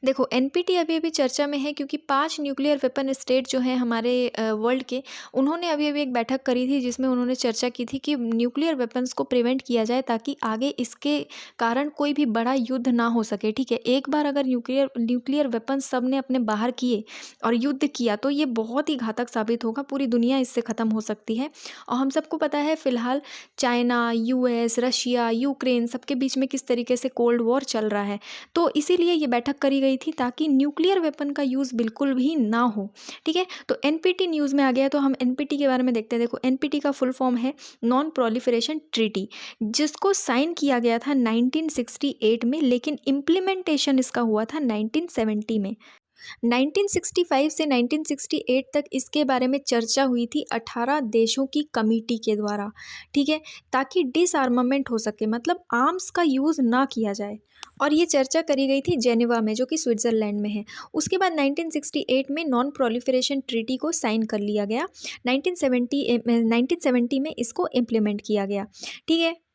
देखो एनपीटी अभी-अभी चर्चा में है क्योंकि 5 न्यूक्लियर वेपन स्टेट जो हैं हमारे वर्ल्ड के, उन्होंने अभी-अभी एक बैठक करी थी जिसमें उन्होंने चर्चा की थी कि न्यूक्लियर वेपन्स को प्रिवेंट किया जाए ताकि आगे इसके कारण कोई भी बड़ा युद्ध ना हो सके, ठीक है? एक बार अगर न्यूक्लियर न्यूक्लियर वेपन्स सबने अपने बाहर किए और युद्ध किया तो ये बहुत ही घातक साबित होगा, पूरी दुनिया इससे ख़त्म हो सकती है। और हम सबको पता है फ़िलहाल चाइना, यूएस, रशिया, यूक्रेन सबके बीच में किस तरीके से कोल्ड वॉर चल रहा है। तो इसीलिए ये बैठक करी गई थी ताकि न्यूक्लियर वेपन का यूज़ बिल्कुल भी ना हो, ठीक है? तो एनपीटी न्यूज़ में आ गया तो हम एनपीटी के बारे में देखते हैं। देखो एनपीटी का फुल फॉर्म है नॉन प्रोलिफरेशन ट्रीटी, जिसको साइन किया गया था 1968 में, लेकिन इम्प्लीमेंटेशन इसका हुआ था 1970 में। 1965 से 1968 तक इसके बारे में चर्चा हुई थी 18 देशों की कमेटी के द्वारा, ठीक है? ताकि डिसआर्मामेंट हो सके, मतलब आर्म्स का यूज़ ना किया जाए। और ये चर्चा करी गई थी जेनेवा में, जो कि स्विट्ज़रलैंड में है। उसके बाद 1968 में नॉन प्रोलिफरेशन ट्रीटी को साइन कर लिया गया। 1970 में इसको इम्प्लीमेंट किया गया, ठीक है?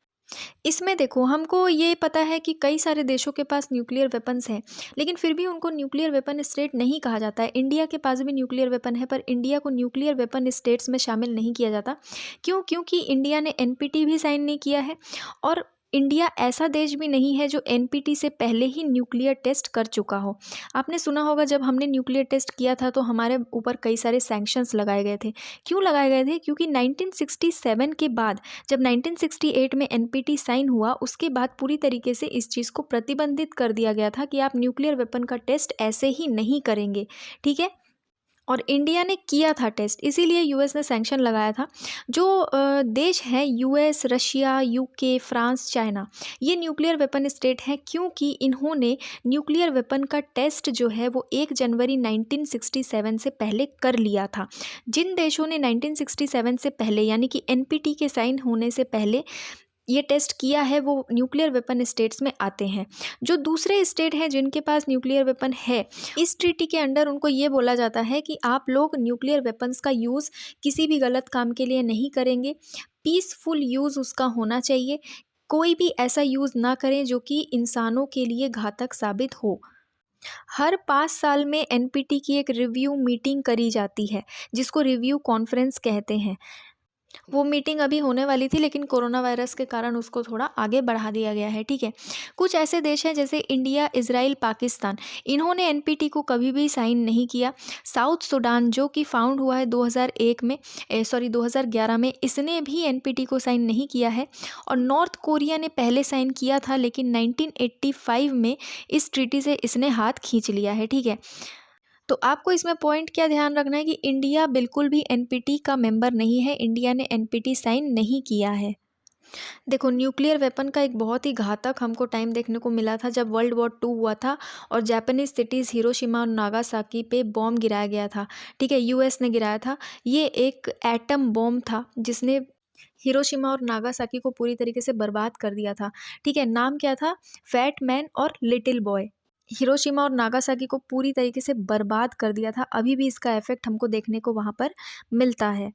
इसमें देखो हमको ये पता है कि कई सारे देशों के पास न्यूक्लियर वेपन्स हैं, लेकिन फिर भी उनको न्यूक्लियर वेपन स्टेट नहीं कहा जाता है। इंडिया के पास भी न्यूक्लियर वेपन है, पर इंडिया को न्यूक्लियर वेपन स्टेट्स में शामिल नहीं किया जाता। क्यों? क्योंकि इंडिया ने एनपीटी भी साइन नहीं किया है, और इंडिया ऐसा देश भी नहीं है जो एनपीटी से पहले ही न्यूक्लियर टेस्ट कर चुका हो। आपने सुना होगा जब हमने न्यूक्लियर टेस्ट किया था तो हमारे ऊपर कई सारे सैंक्शंस लगाए गए थे। क्यों लगाए गए थे? क्योंकि 1967 के बाद, जब 1968 में एनपीटी साइन हुआ, उसके बाद पूरी तरीके से इस चीज़ को प्रतिबंधित कर दिया गया था कि आप न्यूक्लियर वेपन का टेस्ट ऐसे ही नहीं करेंगे, ठीक है? और इंडिया ने किया था टेस्ट, इसीलिए यूएस ने सैंक्शन लगाया था। जो देश हैं US, Russia, UK, France, China, ये न्यूक्लियर वेपन स्टेट हैं क्योंकि इन्होंने न्यूक्लियर वेपन का टेस्ट जो है वो 1 जनवरी 1967 से पहले कर लिया था। जिन देशों ने 1967 से पहले, यानी कि एनपीटी के साइन होने से पहले ये टेस्ट किया है, वो न्यूक्लियर वेपन स्टेट्स में आते हैं। जो दूसरे स्टेट हैं जिनके पास न्यूक्लियर वेपन है, इस ट्रीटी के अंडर उनको ये बोला जाता है कि आप लोग न्यूक्लियर वेपन्स का यूज़ किसी भी गलत काम के लिए नहीं करेंगे, पीसफुल यूज़ उसका होना चाहिए। कोई भी ऐसा यूज़ ना करें जो कि इंसानों के लिए घातक साबित हो। हर 5 साल में एनपीटी की एक रिव्यू मीटिंग करी जाती है, जिसको रिव्यू कॉन्फ्रेंस कहते हैं। वो मीटिंग अभी होने वाली थी, लेकिन कोरोना वायरस के कारण उसको थोड़ा आगे बढ़ा दिया गया है, ठीक है? कुछ ऐसे देश हैं जैसे इंडिया, इज़राइल, पाकिस्तान, इन्होंने एनपीटी को कभी भी साइन नहीं किया। साउथ सूडान, जो कि फाउंड हुआ है 2011 में, इसने भी एनपीटी को साइन नहीं किया है। और नॉर्थ कोरिया ने पहले साइन किया था, लेकिन 1985 में इस ट्रीटी से इसने हाथ खींच लिया है, ठीक है? तो आपको इसमें पॉइंट क्या ध्यान रखना है कि इंडिया बिल्कुल भी एनपीटी का मेंबर नहीं है, इंडिया ने एनपीटी साइन नहीं किया है। देखो न्यूक्लियर वेपन का एक बहुत ही घातक हमको टाइम देखने को मिला था जब वर्ल्ड वॉर 2 हुआ था और जापानीज सिटीज़ हिरोशिमा और नागासाकी पे बॉम्ब गिराया गया था, ठीक है? यूएस ने गिराया था। ये एक एटम बॉम्ब था जिसने हिरोशिमा और नागासाकी को पूरी तरीके से बर्बाद कर दिया था, ठीक है? नाम क्या था? फैट मैन और लिटिल बॉय। हिरोशिमा और नागासाकी को पूरी तरीके से बर्बाद कर दिया था। अभी भी इसका इफ़ेक्ट हमको देखने को वहाँ पर मिलता है।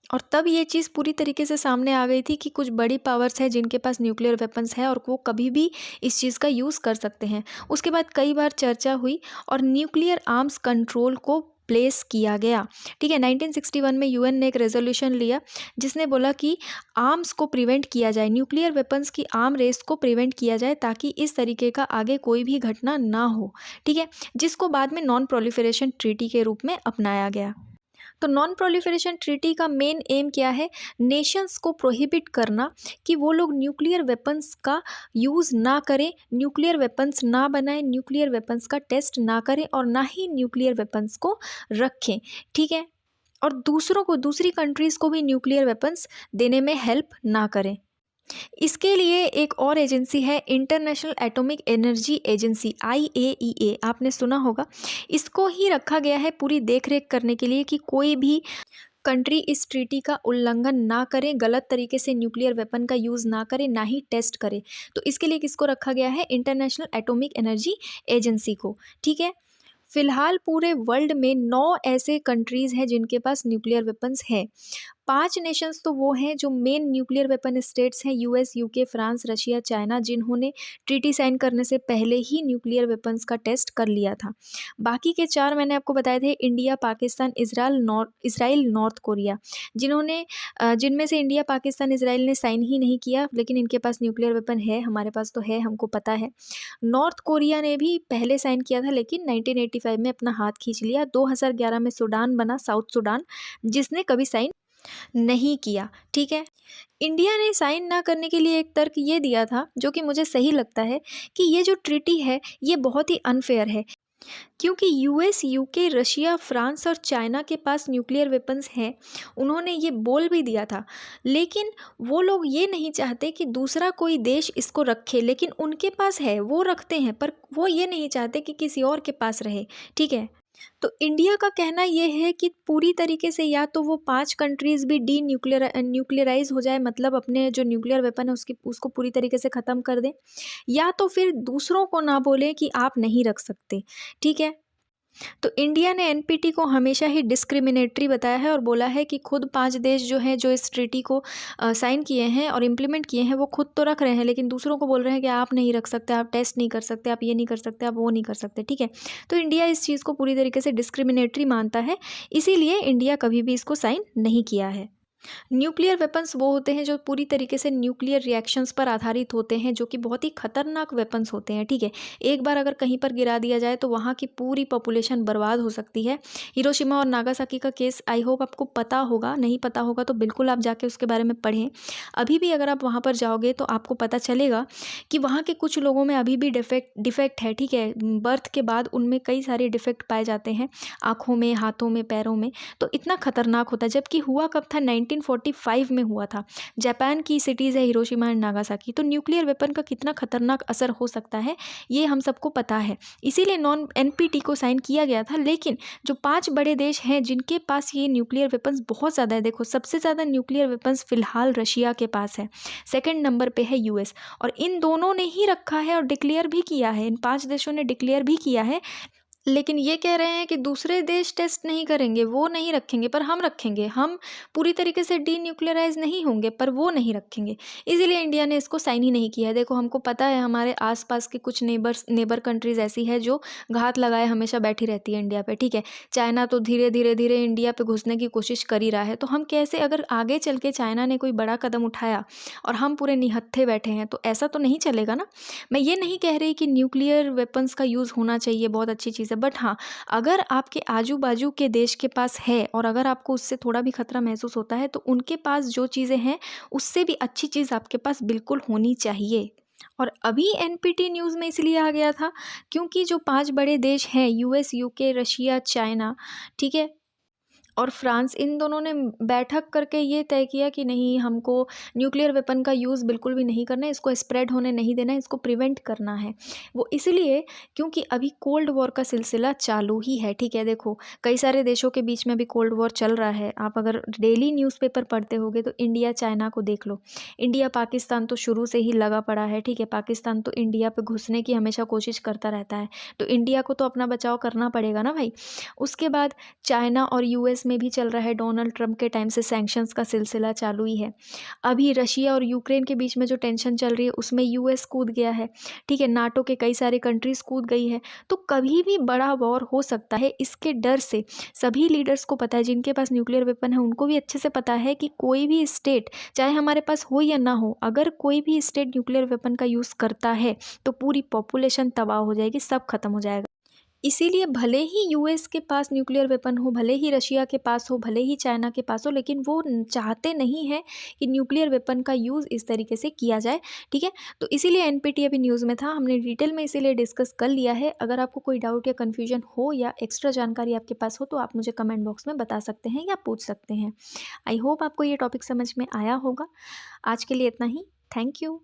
और तब ये चीज़ पूरी तरीके से सामने आ गई थी कि कुछ बड़ी पावर्स हैं जिनके पास न्यूक्लियर वेपन्स है और वो कभी भी इस चीज़ का यूज़ कर सकते हैं। उसके बाद कई बार चर्चा हुई और न्यूक्लियर आर्म्स कंट्रोल को प्लेस किया गया, ठीक है? 1961 में यूएन ने एक रेजोल्यूशन लिया जिसने बोला कि आर्म्स को प्रिवेंट किया जाए, न्यूक्लियर वेपन्स की आर्म रेस को प्रिवेंट किया जाए ताकि इस तरीके का आगे कोई भी घटना ना हो, ठीक है? जिसको बाद में नॉन प्रोलिफरेशन ट्रीटी के रूप में अपनाया गया। तो नॉन प्रोलिफरेशन ट्रीटी का मेन एम क्या है? नेशंस को प्रोहिबिट करना कि वो लोग न्यूक्लियर वेपन्स का यूज़ ना करें, न्यूक्लियर वेपन्स ना बनाएं, न्यूक्लियर वेपन्स का टेस्ट ना करें और ना ही न्यूक्लियर वेपन्स को रखें, ठीक है? और दूसरों को, दूसरी कंट्रीज़ को भी न्यूक्लियर वेपन्स देने में हेल्प ना करें। इसके लिए एक और एजेंसी है, international atomic energy agency, IAEA, आपने सुना होगा। इसको ही रखा गया है पूरी देखरेख करने के लिए कि कोई भी कंट्री इस ट्रीटी का उल्लंघन ना करे, गलत तरीके से न्यूक्लियर वेपन का यूज़ ना करे, ना ही टेस्ट करे। तो इसके लिए किसको रखा गया है? इंटरनेशनल एटॉमिक एनर्जी एजेंसी को, ठीक है? फिलहाल पूरे वर्ल्ड में 9 ऐसे कंट्रीज़ हैं जिनके पास न्यूक्लियर वेपन्स है। 5 नेशंस तो वो हैं जो मेन न्यूक्लियर वेपन स्टेट्स हैं, US, UK, France, Russia, China, जिन्होंने ट्रीटी साइन करने से पहले ही न्यूक्लियर वेपन्स का टेस्ट कर लिया था। बाकी के 4 मैंने आपको बताए थे, India, Pakistan, Israel, north Korea, जिनमें से इंडिया, पाकिस्तान, इज़राइल ने साइन ही नहीं किया, लेकिन इनके पास न्यूक्लियर वेपन है, हमारे पास तो है, हमको पता है। नॉर्थ कोरिया ने भी पहले साइन किया था, लेकिन 1985 में अपना हाथ खींच लिया। 2011 में सूडान बना, साउथ सूडान, जिसने कभी साइन नहीं किया, ठीक है। इंडिया ने साइन ना करने के लिए एक तर्क ये दिया था, जो कि मुझे सही लगता है, कि ये जो ट्रीटी है ये बहुत ही अनफेयर है, क्योंकि यूएस, यूके, रशिया, फ्रांस और चाइना के पास न्यूक्लियर वेपन्स हैं। उन्होंने ये बोल भी दिया था, लेकिन वो लोग ये नहीं चाहते कि दूसरा कोई देश इसको रखे, लेकिन उनके पास है, वो रखते हैं, पर वो ये नहीं चाहते कि किसी और के पास रहे, ठीक है। तो इंडिया का कहना ये है कि पूरी तरीके से या तो वो 5 कंट्रीज़ भी न्यूक्लियराइज हो जाए, मतलब अपने जो न्यूक्लियर वेपन है उसको पूरी तरीके से ख़त्म कर दें, या तो फिर दूसरों को ना बोले कि आप नहीं रख सकते, ठीक है। तो इंडिया ने एनपीटी को हमेशा ही डिस्क्रिमिनेटरी बताया है और बोला है कि खुद 5 देश जो हैं, जो इस ट्रीटी को साइन किए हैं और इम्प्लीमेंट किए हैं, वो खुद तो रख रहे हैं, लेकिन दूसरों को बोल रहे हैं कि आप नहीं रख सकते, आप टेस्ट नहीं कर सकते, आप ये नहीं कर सकते, आप वो नहीं कर सकते, ठीक है। तो इंडिया इस चीज़ को पूरी तरीके से डिस्क्रिमिनेटरी मानता है, इसीलिए इंडिया कभी भी इसको साइन नहीं किया है। न्यूक्लियर वेपन्स वो होते हैं जो पूरी तरीके से न्यूक्लियर रिएक्शंस पर आधारित होते हैं, जो कि बहुत ही खतरनाक वेपन्स होते हैं, ठीक है। एक बार अगर कहीं पर गिरा दिया जाए तो वहाँ की पूरी पॉपुलेशन बर्बाद हो सकती है। हिरोशिमा और नागासाकी का केस आई होप आपको पता होगा, नहीं पता होगा तो बिल्कुल आप जाके उसके बारे में पढ़ें। अभी भी अगर आप वहाँ पर जाओगे तो आपको पता चलेगा कि वहाँ के कुछ लोगों में अभी भी डिफेक्ट है, ठीक है। बर्थ के बाद उनमें कई सारे डिफेक्ट पाए जाते हैं, आँखों में, हाथों में, पैरों में, तो इतना खतरनाक होता है। जबकि हुआ कब था, 1945 में हुआ था। जापान की सिटीज़ है हिरोशिमा एंड नागासाकी। तो न्यूक्लियर वेपन का कितना खतरनाक असर हो सकता है ये हम सबको पता है, इसीलिए नॉन एनपीटी को साइन किया गया था। लेकिन जो 5 बड़े देश हैं जिनके पास ये न्यूक्लियर वेपन्स बहुत ज़्यादा है, देखो सबसे ज़्यादा न्यूक्लियर वेपन्स फ़िलहाल रशिया के पास है, सेकेंड नंबर पे है यूएस, और इन दोनों ने ही रखा है और डिक्लेयर भी किया है, इन 5 देशों ने डिक्लेयर भी किया है। लेकिन ये कह रहे हैं कि दूसरे देश टेस्ट नहीं करेंगे, वो नहीं रखेंगे, पर हम रखेंगे। हम पूरी तरीके से डीन्यूक्लियराइज़ नहीं होंगे, पर वो नहीं रखेंगे। इसीलिए इंडिया ने इसको साइन ही नहीं किया है। देखो हमको पता है हमारे आस-पास की कुछ नेबर कंट्रीज़ ऐसी है जो घात लगाए हमेशा बैठी रहती है इंडिया पे, ठीक है। चाइना तो धीरे-धीरे इंडिया पे घुसने की कोशिश कर ही रहा है। तो हम कैसे, अगर आगे चल के चाइना ने कोई बड़ा कदम उठाया और हम पूरे निहत्थे बैठे हैं, तो ऐसा तो नहीं चलेगा ना। मैं ये नहीं कह रही कि न्यूक्लियर वेपन्स का यूज़ होना चाहिए, बहुत अच्छी चीज़ है, बट हाँ, अगर आपके आजू बाजू के देश के पास है और अगर आपको उससे थोड़ा भी खतरा महसूस होता है, तो उनके पास जो चीज़ें हैं उससे भी अच्छी चीज़ आपके पास बिल्कुल होनी चाहिए। और अभी एनपीटी न्यूज़ में इसलिए आ गया था क्योंकि जो 5 बड़े देश हैं, यूएस, यूके, रशिया, चाइना, ठीक है, और फ्रांस, इन दोनों ने बैठक करके ये तय किया कि नहीं, हमको न्यूक्लियर वेपन का यूज़ बिल्कुल भी नहीं करना है, इसको स्प्रेड होने नहीं देना है, इसको प्रिवेंट करना है। वो इसलिए क्योंकि अभी कोल्ड वॉर का सिलसिला चालू ही है, ठीक है। देखो कई सारे देशों के बीच में भी कोल्ड वॉर चल रहा है। आप अगर डेली न्यूज़पेपर पढ़ते होगे तो इंडिया चाइना को देख लो। इंडिया पाकिस्तान तो शुरू से ही लगा पड़ा है, ठीक है। पाकिस्तान तो इंडिया पे घुसने की हमेशा कोशिश करता रहता है, तो इंडिया को तो अपना बचाव करना पड़ेगा ना भाई। उसके बाद चाइना और यूएस में भी चल रहा है, डोनाल्ड ट्रंप के टाइम से सैंक्शंस का सिलसिला चालू ही है। अभी रशिया और यूक्रेन के बीच में जो टेंशन चल रही है उसमें यूएस कूद गया है, ठीक है। नाटो के कई सारे कंट्रीज कूद गई है, तो कभी भी बड़ा वॉर हो सकता है। इसके डर से सभी लीडर्स को पता है, जिनके पास न्यूक्लियर वेपन है उनको भी अच्छे से पता है कि कोई भी स्टेट, चाहे हमारे पास हो या ना हो, अगर कोई भी स्टेट न्यूक्लियर वेपन का यूज़ करता है तो पूरी पॉपुलेशन तबाह हो जाएगी, सब खत्म हो जाएगा। इसीलिए भले ही यूएस के पास न्यूक्लियर वेपन हो, भले ही रशिया के पास हो, भले ही चाइना के पास हो, लेकिन वो चाहते नहीं हैं कि न्यूक्लियर वेपन का यूज़ इस तरीके से किया जाए, ठीक है। तो इसीलिए एनपीटी अभी न्यूज़ में था, हमने डिटेल में इसीलिए डिस्कस कर लिया है। अगर आपको कोई डाउट या कन्फ्यूजन हो या एक्स्ट्रा जानकारी आपके पास हो तो आप मुझे कमेंट बॉक्स में बता सकते हैं या पूछ सकते हैं। आई होप आपको ये टॉपिक समझ में आया होगा। आज के लिए इतना ही। Thank you.